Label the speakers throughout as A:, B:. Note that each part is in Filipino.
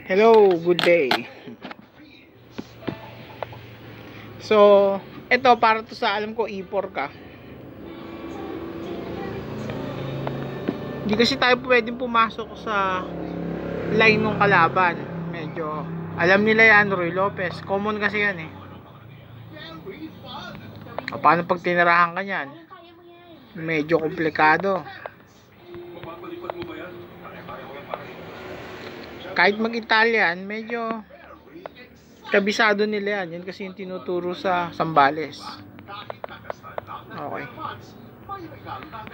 A: Hello, good day. So, ito para to sa alam ko E4 ka. Hindi kasi tayo pwedeng pumasok sa line ng kalaban. Medyo alam nila yan, Roy Lopez. Common kasi yan eh. O, paano pag tinirahan ka yan? Medyo komplikado. Kahit mag-Italian, medyo kabisado nila yan. Yan kasi yung tinuturo sa Sambales. Okay.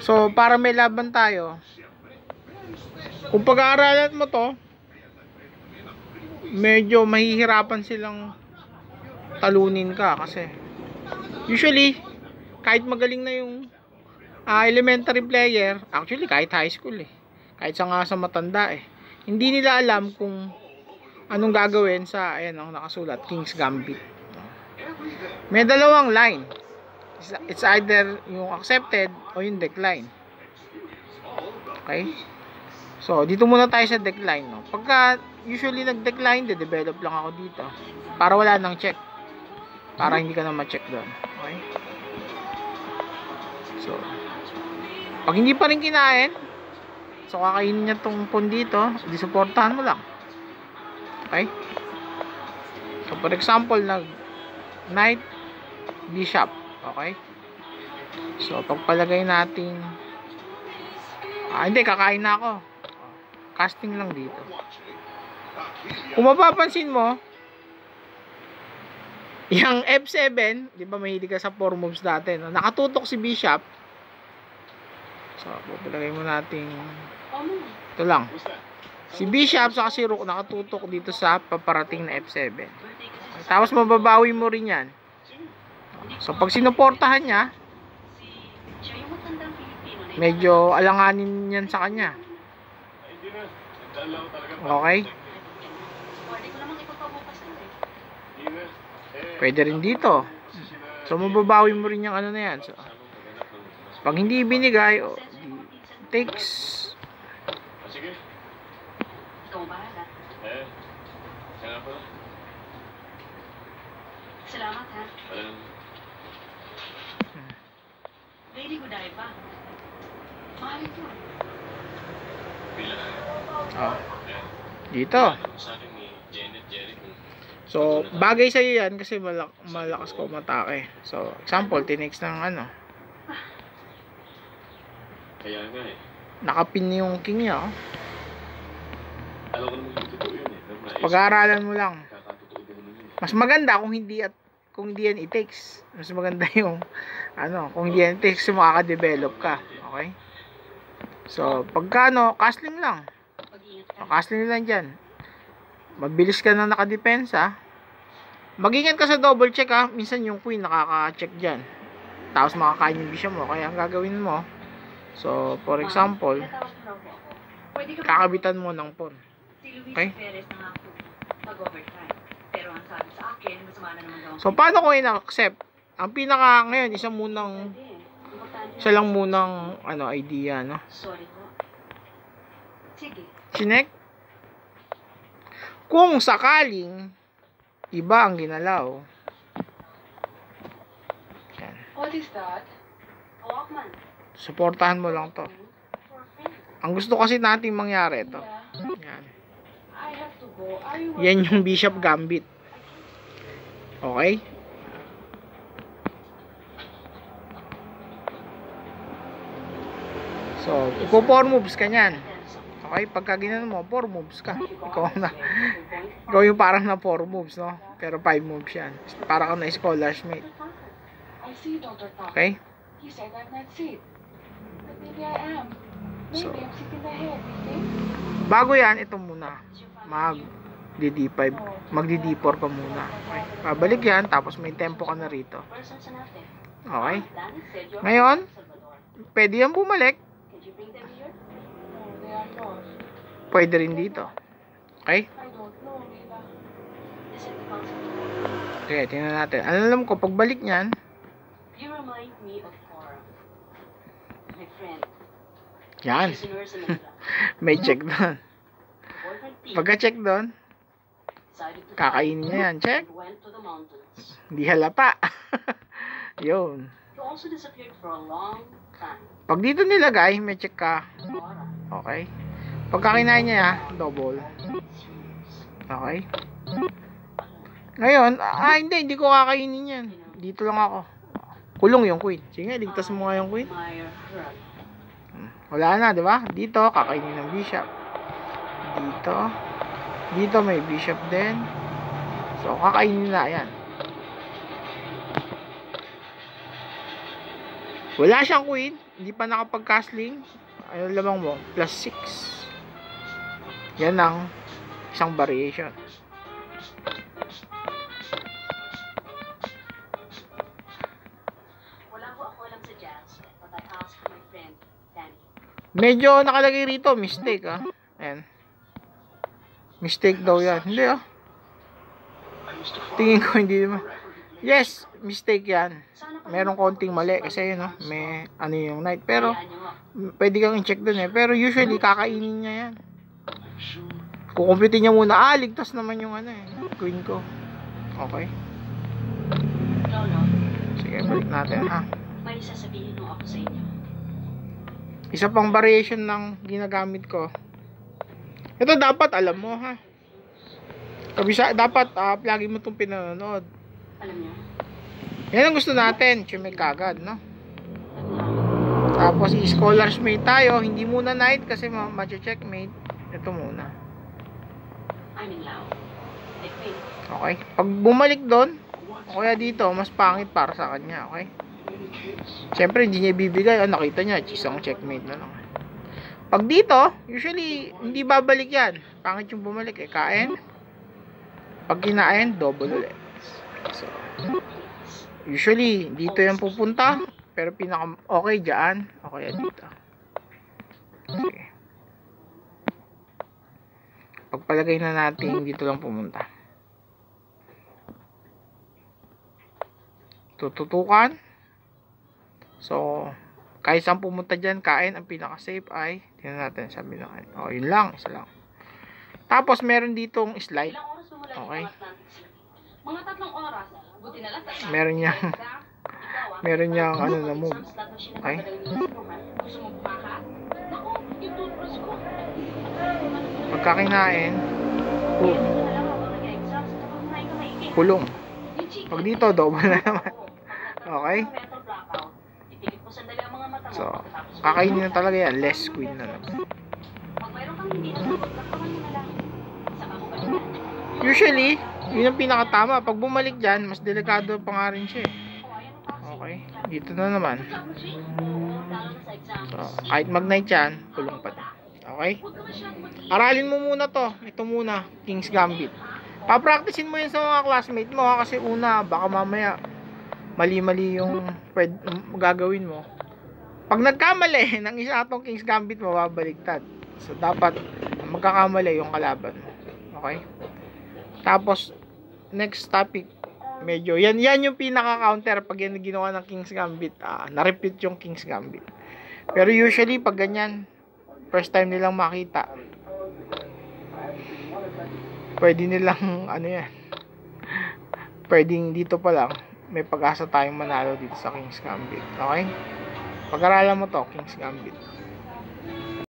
A: So, para may laban tayo, kung pag-aaralan mo to, medyo mahihirapan silang talunin ka kasi usually, kahit magaling na yung elementary player, actually kahit high school eh, kahit sa matanda eh, hindi nila alam kung anong gagawin sa, ayan ang nakasulat, King's Gambit. May dalawang line. It's either yung accepted o yung decline. Okay? So, dito muna tayo sa decline. No? Pagka usually nag-decline, de-develop lang ako dito. Para wala nang check. Para hindi ka na ma-check doon. Okay? So, pag hindi pa rin kinain, so kakainin niya tong pawn dito, disuportahan mo lang. Okay? So, for example, knight, bishop. Okay? So, pagpalagay natin, hindi, kakain na ako. Casting lang dito. Kung mapapansin mo, yung F7, di ba mahilig ka sa 4 moves dati, no? Nakatutok si bishop. So, pagpalagay mo natin, ito lang. Si bishop sa si rook nakatutok dito sa paparating na F7. Tapos mababawi mo rin yan. So pag sinuportahan niya, medyo alanganin yan sa kanya. Okay? Pwede rin dito. So mababawi mo rin yung ano na yan. So, pag hindi binigay, takes.
B: Salamat ha. Lady Guday pa. Mahal ito.
A: Dito. So, bagay sa iyo yan kasi malakas ko matake. So, example, tinex ng ano.
C: Kaya nga eh.
A: Nakapin yung king niya. Oh.
C: Alam ko naman yung totoo yun eh.
A: Pag-aaralan mo lang. Mas maganda kung hindi yan i-takes. Mas maganda yung kung hindi yan i-takes, makaka-develop ka. Okay? So, pagka castling lang. Castling lang dyan. Mabilis ka na nakadepensa. Mag-ingat ka sa double check ha. Minsan yung queen nakaka-check dyan. Tapos makakain yung bishop mo. Kaya ang gagawin mo, so, for example, kakabitan mo ng pawn. Okay? So, paano ko in-accept? Ang pinaka, ngayon, isa lang munang, idea, no? Chinek? Kung sakaling, iba ang ginalaw. Yan.
B: What is that? Walkman.
A: Suportahan mo lang to. Ang gusto kasi nating mangyari ito. Yan. Yan yung bishop gambit. Okay? So, ikaw 4 moves ka nyan. Okay? Pagka ginanon mo, 4 moves ka. Ikaw yung parang na 4 moves, no? Pero 5 moves yan. Para ka na scholar's mate. Okay? So, bago yan, ito muna. Mag-D5. Mag-D4 ka muna. Okay? Pabalik yan, tapos may tempo ka na rito. Okay? Ngayon, pwede yan bumalik. Pwede rin dito. Okay? Okay, tingnan natin. Alam ko, pagbalik niyan, Yan.
B: She's a nurse in Manila.
A: May check doon.
B: Boyfriend Pete
A: Pagka-check doon,
B: decided to
A: kakainin niya yan. Check.
B: and went to the mountains.
A: Hindi halata. Yun.
B: He also disappeared for a long time.
A: Pag dito nilagay, may check ka.
B: Laura.
A: Okay. Pagka kinain niya, double. Okay. Ngayon, hindi ko kakainin yan. Dito lang ako. Kulong yung queen. Sige, ligtas mo nga yung queen.
B: Admire her.
A: Wala na, di ba? Dito, kakainin ng bishop. Dito. Dito may bishop din. So, kakainin na, yan. Wala siyang queen. Hindi pa nakapag-castling. Ano lamang mo? +6. Yan ang isang variation.
B: Wala ko ako alam sa jazz, but I asked my friend, Danny.
A: Medyo nakalagay rito, mistake Ayan. Mistake daw yan. Hindi Tingin ko hindi naman. Yes, mistake yan. Meron konting mali kasi yun may ano yung knight. Pero pwede kang i-check dun Pero usually kakainin niya yan. Kukumpitin niya muna. Ligtas naman yung queen ko. Okay.
B: Lolo,
A: Sige, balik natin
B: may sasabihin nung ako sa inyo.
A: Isa pang variation ng ginagamit ko. Ito dapat alam mo dapat lagi mo itong pinanonood.
B: Alam niyo,
A: Yan ang gusto natin. Chumig kagad, no? Tapos i-scholars mate tayo. Hindi muna knight kasi ma-checkmate. Ito muna.
B: I'm in love. The queen.
A: Okay? Pag bumalik doon, o kaya dito, mas pangit para sa kanya. Okay? Siyempre, hindi niya ibibigay. Nakita niya, isang checkmate na lang. Pag dito, usually, hindi babalik yan. Pangit yung bumalik Kain. Pag kinain, double ulit. So, usually, dito yan pupunta. Pero pinaka okay dyan. O kaya dito. Sige. Pagpalagay na natin, dito lang pumunta. Tututukan. So, kahit saan pumunta dyan, kain. Ang pinaka-safe ay, tingnan natin, sabi na kain. O, yun lang. Isa lang. Tapos, meron ditong slide.
B: Ilang oras mo mula
A: Okay.
B: dito Atlantic City? Mga 3 oras. Buti na lang.
A: Meron niyang, meron niyang na move. Okay.
B: Gusto mo bumakat? Naku, yung toothbrush ko.
A: Pagkakinain,
B: Yan na lang ako nag-exams. Kapag kumain ka maigi.
A: kulong.
B: Yung chicken.
A: Pag dito, double na naman. Okay.
B: Mental blackout. Titigil ko sandali ang mga mata mo.
A: So,
B: Pagkatapos-
A: kakainin na talaga yan. Less queen na naman.
B: Pag mayroon kang hindi nasagot, laktawan mo na lang. Saka mo balikan.
A: Usually, yun ang pinakatama. Pag bumalik dyan, mas delikado pa nga rin siya. Okay. Dito na naman.
B: Lalo na sa exam.
A: So, kahit mag-night yan, kulong pa din. Okay? Aralin mo muna to. Ito muna, King's Gambit. Papracticein mo yun sa mga classmate mo kasi una, baka mamaya mali-mali yung gagawin mo. Pag nagkamali ng isa atong King's Gambit, mababaliktad. So, dapat magkakamali yung kalaban mo. Okay? Tapos, next topic, medyo, yan yung pinaka-counter pag yan ginawa ng King's Gambit. Na-repeat yung King's Gambit. Pero usually, pag ganyan, first time nilang makita, pwede nilang, pwedeng dito pa lang, may pag-asa tayong manalo dito sa King's Gambit. Okay? Pag-aralan mo to, King's Gambit.